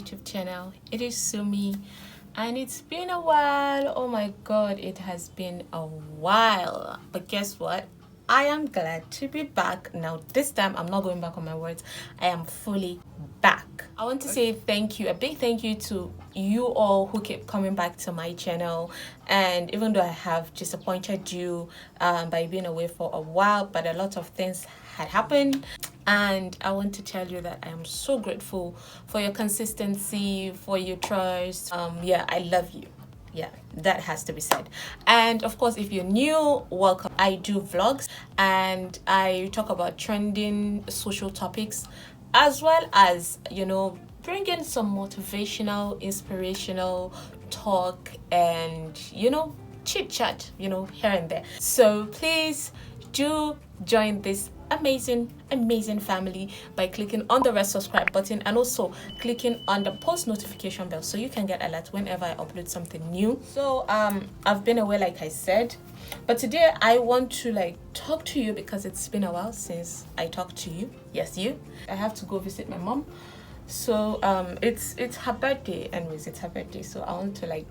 YouTube channel. It is Sumi, and it's been a while. Oh my god, it has been a while. But guess what? I am glad to be back. Now this time I'm not going back on my words. I am fully back. I want to say thank you, a big thank you to you all who keep coming back to my channel. And even though I have disappointed you by being away for a while, but a lot of things had happened, and I want to tell you that I am so grateful for your consistency, for your trust. Yeah, I love you. Yeah, that has to be said. And of course, if you're new, welcome. I do vlogs and I talk about trending social topics, as well as, you know, bring in some motivational, inspirational talk and, you know, chit chat, you know, here and there. So please do join this amazing family by clicking on the red subscribe button and also clicking on the post notification bell so you can get alert whenever I upload something new. So I've been away, like I said, but today I want to talk to you because it's been a while since I talked to you. Yes, you. I have to go visit my mom. So it's her birthday. Anyways, it's her birthday, so I want to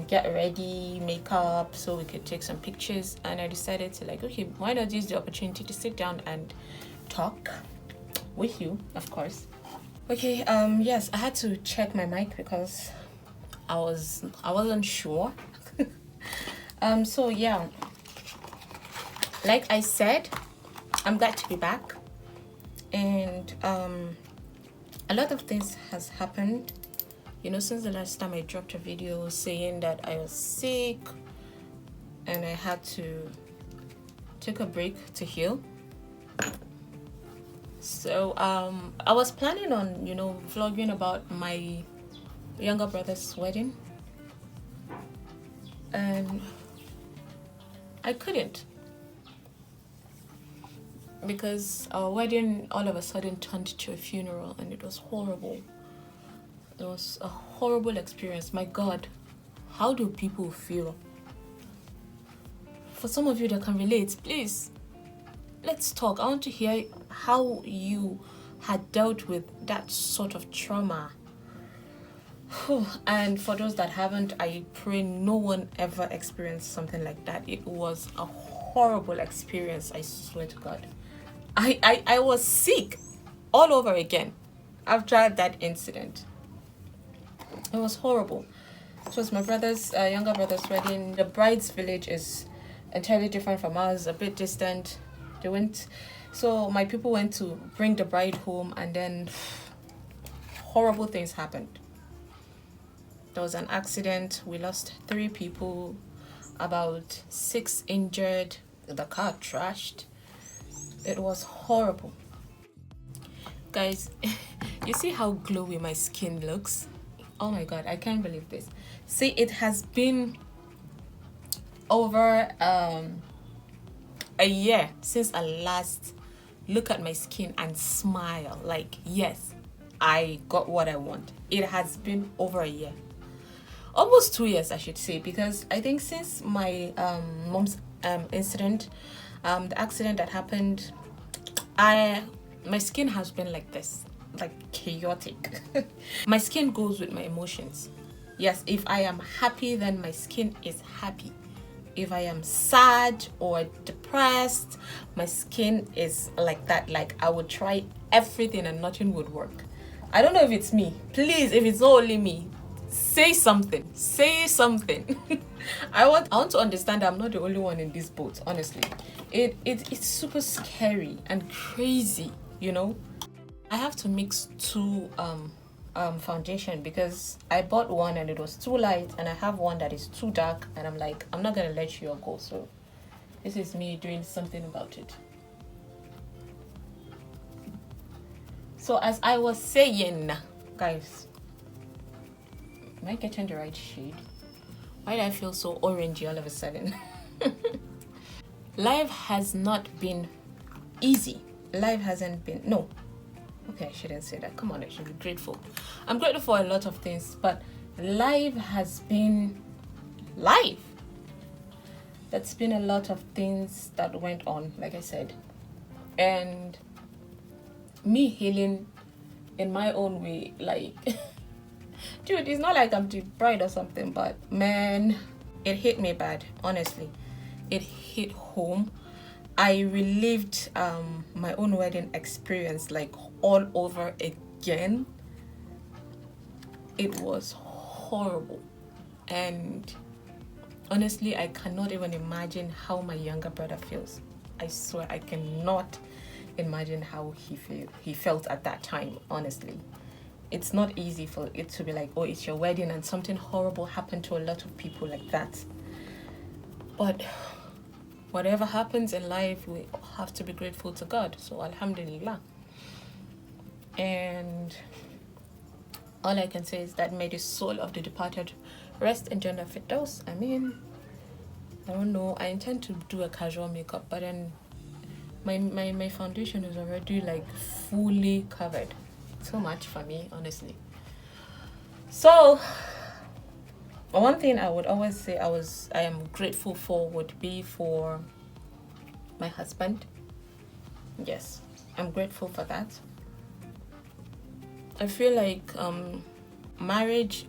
get ready, make up so we could take some pictures. And I decided to okay, why not use the opportunity to sit down and talk with you, of course. Okay, yes, I had to check my mic because I wasn't sure. So yeah, like I said, I'm glad to be back, and a lot of things has happened, you know, since the last time I dropped a video saying that I was sick and I had to take a break to heal. So I was planning on, you know, vlogging about my younger brother's wedding, and I couldn't because our wedding all of a sudden turned to a funeral, and it was horrible. It was a horrible experience. My god, how do people feel? For some of you that can relate, please, let's talk. I want to hear how you had dealt with that sort of trauma. And for those that haven't, I pray no one ever experienced something like that. It was a horrible experience, I swear to god. I was sick all over again after that incident. It was horrible. It was my brother's younger brother's wedding. The bride's village is entirely different from ours, a bit distant. So my people went to bring the bride home, and then horrible things happened. There was an accident. We lost 3 people, about 6 injured. The car trashed. It was horrible. Guys, you see how glowy my skin looks? Oh my god, I can't believe this. See, it has been over a year since I last look at my skin and smile like, yes, I got what I want. It has been over a year, almost 2 years I should say, because I think since my mom's incident, the accident that happened, my skin has been like this, like chaotic. My skin goes with my emotions. Yes, if I am happy, then my skin is happy. If I am sad or depressed, my skin is like that. Like I would try everything and nothing would work. I don't know if it's me. Please, if it's not only me, say something. Say something. I want to understand that I'm not the only one in this boat, honestly. It's super scary and crazy, you know. I have to mix 2 foundation because I bought one and it was too light, and I have one that is too dark, and I'm like, I'm not gonna let you all go, so this is me doing something about it. So as I was saying, guys, am I getting the right shade? Why do I feel so orangey all of a sudden? Life has not been easy. Life hasn't been, no. Okay, I shouldn't say that. Come on, I should be grateful. I'm grateful for a lot of things, but life has been life. That's been a lot of things that went on, like I said. And me healing in my own way, like Dude, it's not like I'm the bride or something, but man, it hit me bad, honestly. It hit home. I relived my own wedding experience like all over again. It was horrible. And honestly, I cannot even imagine how my younger brother feels. I swear I cannot imagine how he felt at that time, honestly. It's not easy for it to be like, oh, it's your wedding and something horrible happened to a lot of people like that. But whatever happens in life, we have to be grateful to God. So alhamdulillah. And all I can say is that may the soul of the departed rest in Jannah Firdaus. I mean, I don't know. I intend to do a casual makeup, but then my foundation is already like fully covered. Too much for me, honestly. So one thing I would always say I am grateful for would be for my husband. Yes, I'm grateful for that. I feel like marriage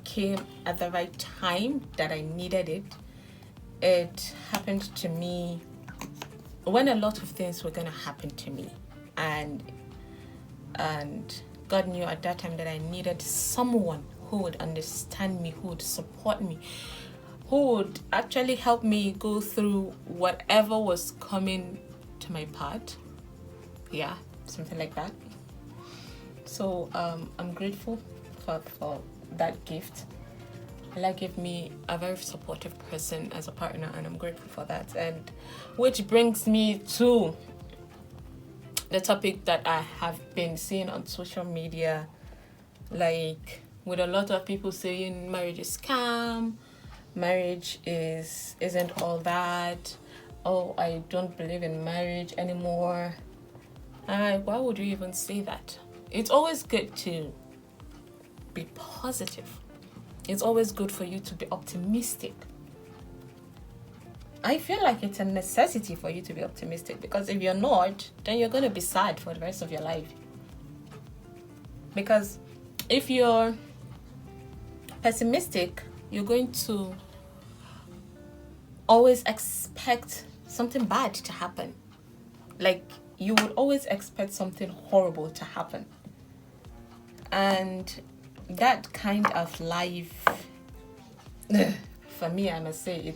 came at the right time that I needed it. It happened to me when a lot of things were gonna happen to me, and God knew at that time that I needed someone who would understand me, who would support me, who would actually help me go through whatever was coming to my path. Yeah, something like that. So I'm grateful for that gift. Allah gave me a very supportive person as a partner, and I'm grateful for that. And which brings me to the topic that I have been seeing on social media, like with a lot of people saying marriage is scam, marriage isn't all that. Oh, I don't believe in marriage anymore. Why would you even say that? It's always good to be positive. It's always good for you to be optimistic. I feel like it's a necessity for you to be optimistic, because if you're not, then you're going to be sad for the rest of your life. Because if you're pessimistic, you're going to always expect something bad to happen. Like, you would always expect something horrible to happen. And that kind of life, for me, I must say,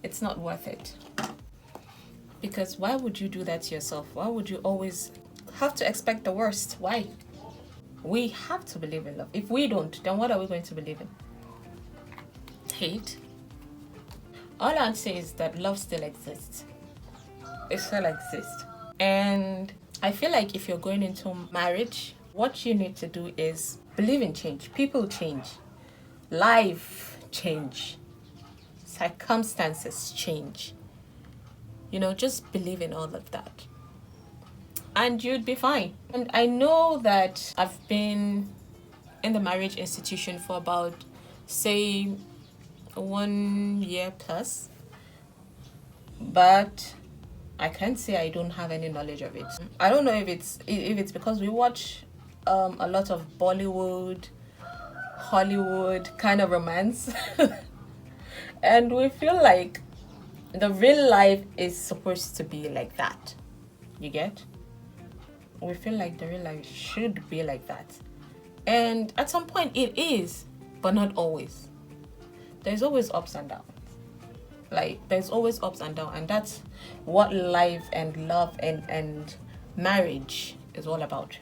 it's not worth it. Because why would you do that to yourself? Why would you always have to expect the worst? Why? We have to believe in love. If we don't, then what are we going to believe in? Hate? All I'd say is that love still exists. It still exists. And I feel like if you're going into marriage, what you need to do is believe in change. People change. Life change. Circumstances change. You know, just believe in all of that. And you'd be fine. And I know that I've been in the marriage institution for about, say, 1 year plus. But I can't say I don't have any knowledge of it. I don't know if it's because we watch a lot of Bollywood, Hollywood kind of romance. And we feel like the real life is supposed to be like that. You get? We feel like the real life should be like that. And at some point it is, but not always. There's always ups and downs. Like, there's always ups and downs. And that's what life and love and marriage is all about.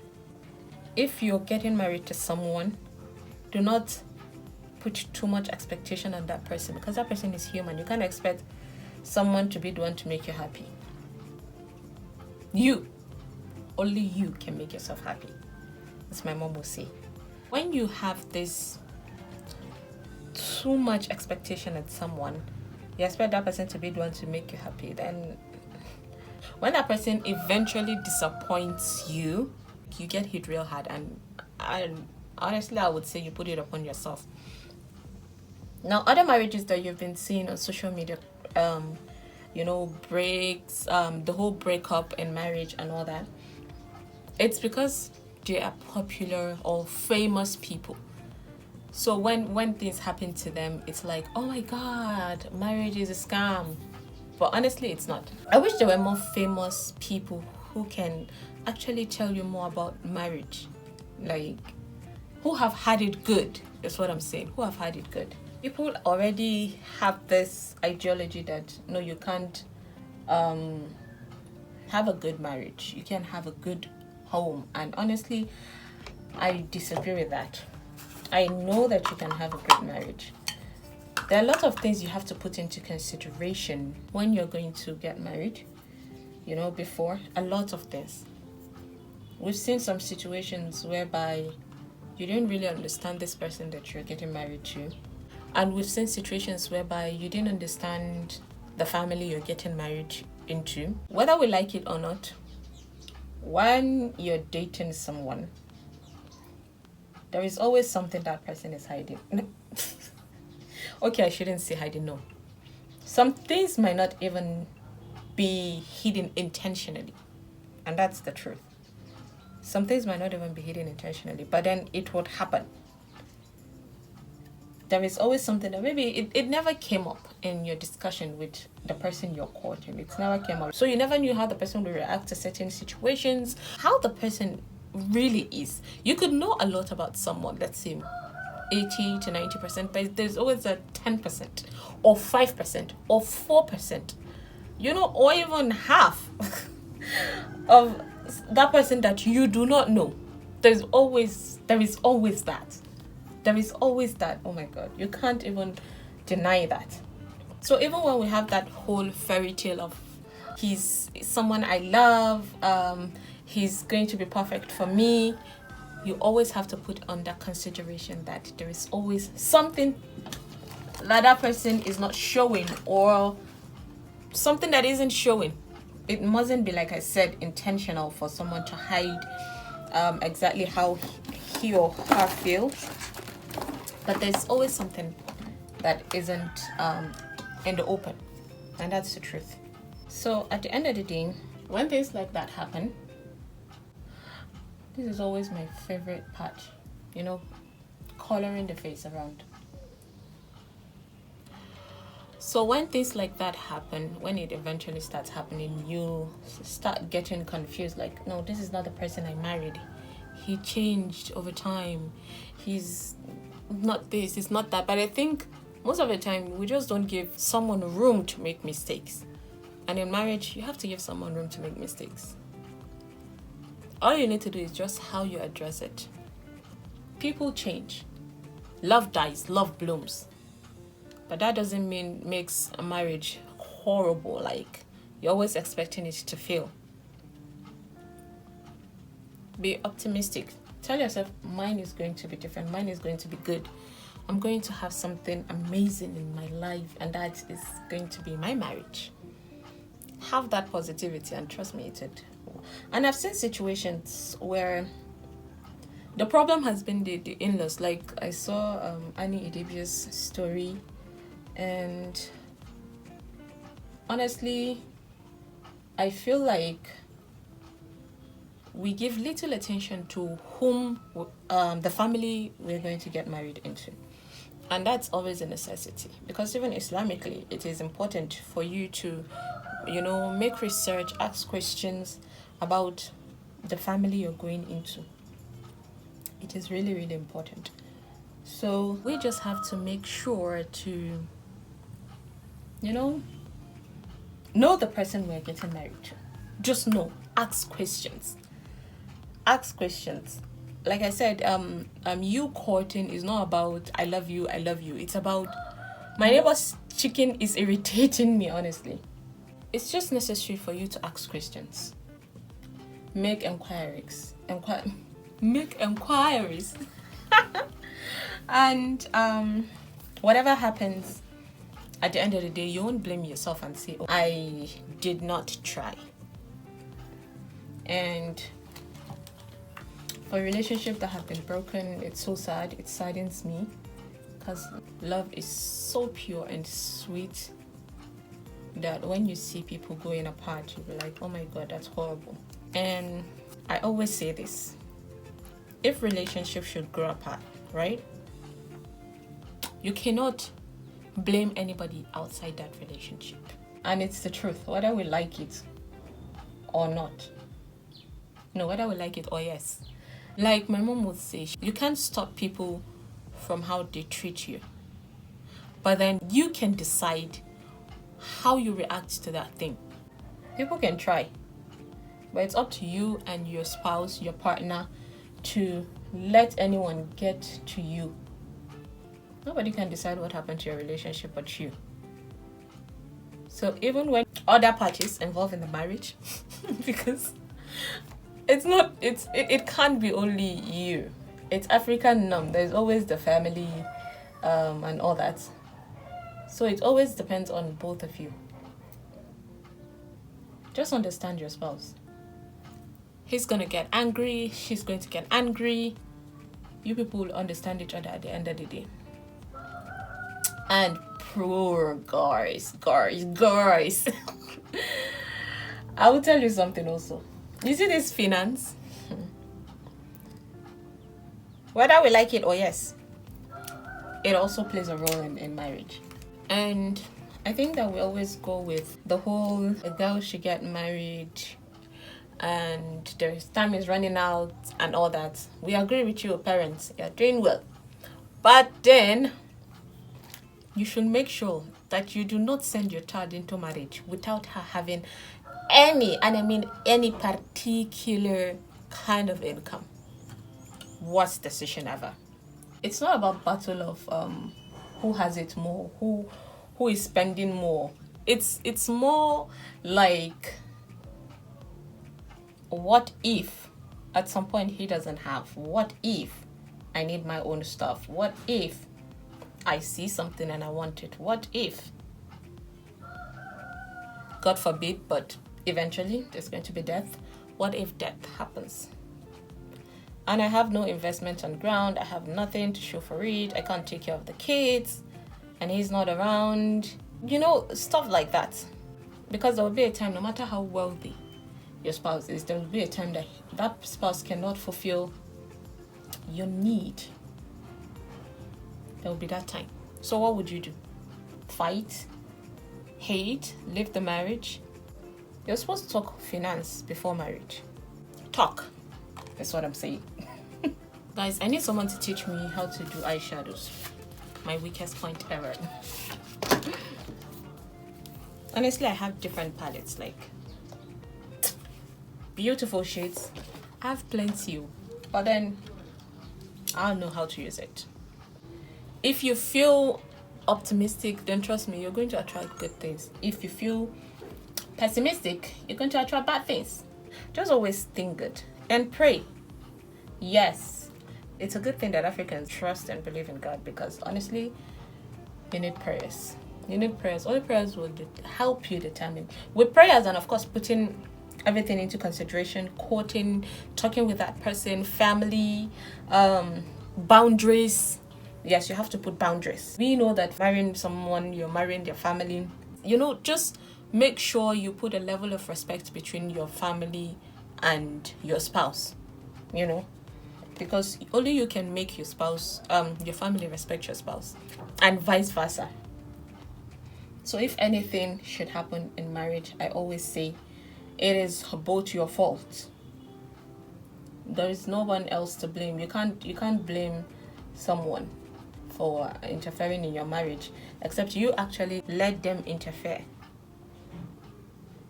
If you're getting married to someone, do not put too much expectation on that person, because that person is human. You can't expect someone to be the one to make you happy. Only you can make yourself happy. That's my mom will say. When you have this too much expectation at someone, you expect that person to be the one to make you happy, then when that person eventually disappoints you, you get hit real hard. And honestly, I would say you put it upon yourself. Now, other marriages that you've been seeing on social media, breaks, the whole breakup in marriage and all that, it's because they are popular or famous people. So when things happen to them, it's like, oh my god, marriage is a scam. But honestly, it's not. I wish there were more famous people who can actually tell you more about marriage. Like, who have had it good, is what I'm saying. Who have had it good. People already have this ideology that, no, you can't have a good marriage. You can't have a good home. And honestly, I disagree with that. I know that you can have a good marriage. There are a lot of things you have to put into consideration when you're going to get married. You know, before, a lot of things. We've seen some situations whereby you didn't really understand this person that you're getting married to. And we've seen situations whereby you didn't understand the family you're getting married into. Whether we like it or not, when you're dating someone, there is always something that person is hiding. Okay, I shouldn't say hiding, no. Some things might not even be hidden intentionally. And that's the truth. Some things might not even be hidden intentionally, but then it would happen. There is always something that maybe it never came up in your discussion with the person you're courting. It never came up. So you never knew how the person would react to certain situations, how the person really is. You could know a lot about someone, let's say 80 to 90%, but there's always a 10% or 5% or 4%, you know, or even half of that person that you do not know. There is always that. Oh my god, you can't even deny that. So even when we have that whole fairy tale of he's someone I love, he's going to be perfect for me, you always have to put under consideration that there is always something that person is not showing, or something that isn't showing. It mustn't be, like I said, intentional for someone to hide exactly how he or her feels. But there's always something that isn't in the open, and that's the truth. So at the end of the day, when things like that happen, this is always my favorite part, you know, coloring the face around. So when things like that happen, when it eventually starts happening, you start getting confused, like, no, this is not the person I married. He changed over time. He's not this, he's not that. But I think most of the time we just don't give someone room to make mistakes. And in marriage, you have to give someone room to make mistakes. All you need to do is just how you address it. People change. Love dies, love blooms. But that doesn't mean makes a marriage horrible, like you're always expecting it to fail. Be optimistic. Tell yourself, mine is going to be different. Mine is going to be good. I'm going to have something amazing in my life, and that is going to be my marriage. Have that positivity, and trust me, it would. And I've seen situations where the problem has been the in-laws. Like I saw Annie Idebia's story, and honestly, I feel like we give little attention to whom the family we're going to get married into. And that's always a necessity, because even Islamically, it is important for you to, you know, make research, ask questions about the family you're going into. It is really, really important. So we just have to make sure to, you know the person we're getting married to. Just know. Ask questions. Ask questions. Like I said, you courting is not about I love you. It's about my neighbor's chicken is irritating me, honestly. It's just necessary for you to ask questions. Make inquiries. Make inquiries. And whatever happens, at the end of the day, you won't blame yourself and say, oh, I did not try. And for a relationship that have been broken, it's so sad. It saddens me, because love is so pure and sweet that when you see people going apart, you'll be like, oh my god, that's horrible. And I always say this, if relationships should grow apart, right? You cannot blame anybody outside that relationship. And it's the truth, whether we like it or not. No, whether we like it or yes. Like my mom would say, you can't stop people from how they treat you. But then you can decide how you react to that thing. People can try, but it's up to you and your spouse, your partner, to let anyone get to you. Nobody can decide what happened to your relationship but you. So even when other parties involved in the marriage, because it can't be only you. It's African norm. There's always the family and all that. So it always depends on both of you. Just understand your spouse. He's going to get angry. She's going to get angry. You people will understand each other at the end of the day. And poor guys. I will tell you something also. You see this finance? Whether we like it or yes, it also plays a role in marriage. And I think that we always go with the whole, a girl should get married and their time is running out and all that. We agree with you, parents. You're doing well. But then, you should make sure that you do not send your child into marriage without her having any, and I mean any particular kind of income. Worst decision ever. It's not about battle of who has it more, who is spending more. It's more like, what if at some point he doesn't have? What if I need my own stuff? What if I see something and I want it? What if, God forbid, but eventually there's going to be death. What if death happens? And I have no investment on ground. I have nothing to show for it. I can't take care of the kids and he's not around. You know, stuff like that. Because there will be a time, no matter how wealthy your spouse is, there will be a time that that spouse cannot fulfill your need. There will be that time. So what would you do? Fight? Hate? Leave the marriage? You're supposed to talk finance before marriage. Talk. That's what I'm saying. Guys, I need someone to teach me how to do eyeshadows. My weakest point ever. Honestly, I have different palettes, like beautiful shades. I have plenty, but then I don't know how to use it. If you feel optimistic, then trust me, you're going to attract good things. If you feel pessimistic, you're going to attract bad things. Just always think good and pray. Yes, it's a good thing that Africans trust and believe in God, because honestly, you need prayers. You need prayers. Only prayers will help you determine. With prayers and of course putting everything into consideration, courting, talking with that person, family, boundaries. Yes, you have to put boundaries. We know that marrying someone, you're marrying their family. You know, just make sure you put a level of respect between your family and your spouse. You know, because only you can make your spouse, your family respect your spouse, and vice versa. So if anything should happen in marriage, I always say it is both your fault. There is no one else to blame. You can't blame someone for interfering in your marriage, except you actually let them interfere.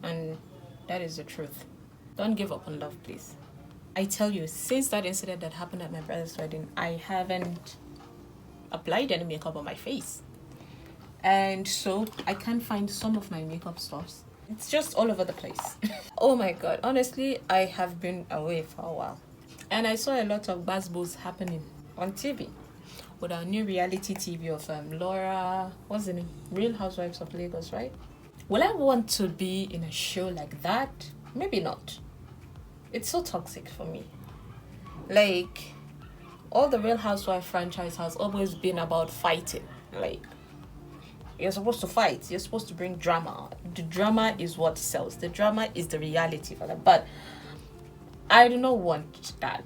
And that is the truth. Don't give up on love, please. I tell you, since that incident that happened at my brother's wedding, I haven't applied any makeup on my face. And so I can't find some of my makeup stuffs. It's just all over the place. Oh my God, honestly, I have been away for a while. And I saw a lot of buzzwords happening on TV. With our new reality TV of Laura, what's the name? Real Housewives of Lagos, right? Will I want to be in a show like that? Maybe not. It's so toxic for me. Like, all the Real Housewife franchise has always been about fighting. Like, you're supposed to fight. You're supposed to bring drama. The drama is what sells. The drama is the reality for them. But I do not want that.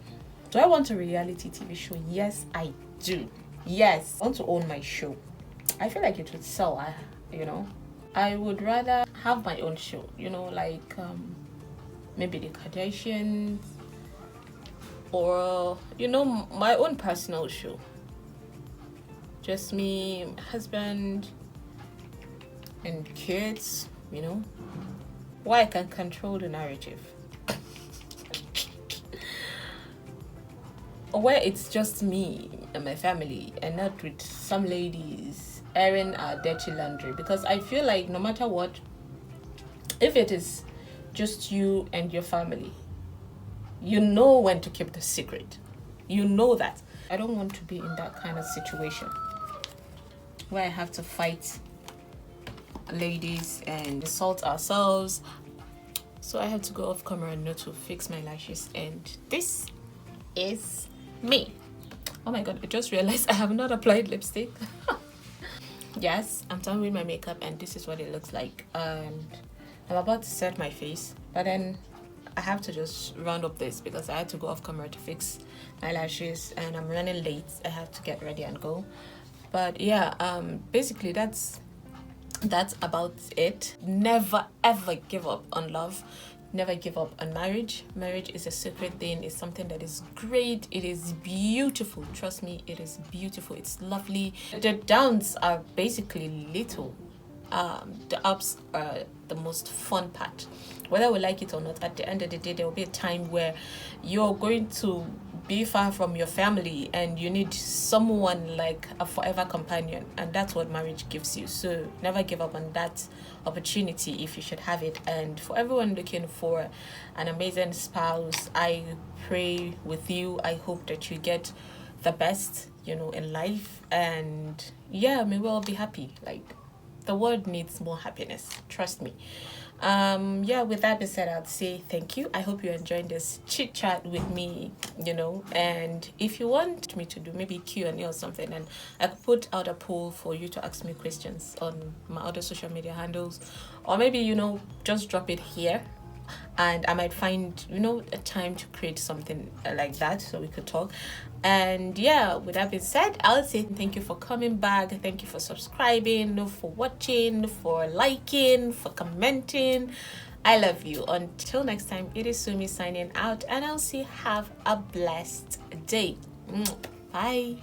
Do I want a reality TV show? Yes, I do. Yes, I want to own my show. I feel like it would sell, I would rather have my own show, like maybe the Kardashians, or my own personal show. Just me, my husband, and kids, where I can control the narrative. Where it's just me and my family, and not with some ladies airing our dirty laundry. Because I feel like no matter what, if it is just you and your family, you know when to keep the secret. You know that. I don't want to be in that kind of situation where I have to fight ladies and insult ourselves. So I had to go off camera and not to fix my lashes, and this is me. Oh my god, I just realized I have not applied lipstick. Yes, I'm done with my makeup, and this is what it looks like. And I'm about to set my face, but then I have to just round up this because I had to go off camera to fix my lashes, and I'm running late. I have to get ready and go. But yeah, basically that's about it. Never ever give up on love. Never give up on marriage. Marriage is a sacred thing. It's something that is great. It is beautiful. Trust me, it is beautiful. It's lovely. The downs are basically little. The ups are the most fun part. Whether we like it or not, at the end of the day, there will be a time where you're going to be far from your family and you need someone like a forever companion, and that's what marriage gives you. So never give up on that opportunity if you should have it. And for everyone looking for an amazing spouse, I pray with you. I hope that you get the best, in life, and yeah, may we all be happy. Like, the world needs more happiness, trust me. With that being said, I'd say thank you. I hope you enjoyed this chit chat with me, and if you want me to do maybe Q&A or something, and I could put out a poll for you to ask me questions on my other social media handles, or maybe just drop it here, and I might find a time to create something like that so we could talk. And yeah, with that being said, I'll say thank you for coming back. Thank you for subscribing, for watching, for liking, for commenting. I love you. Until next time, it is Sumi signing out, and I'll say have a blessed day. Bye.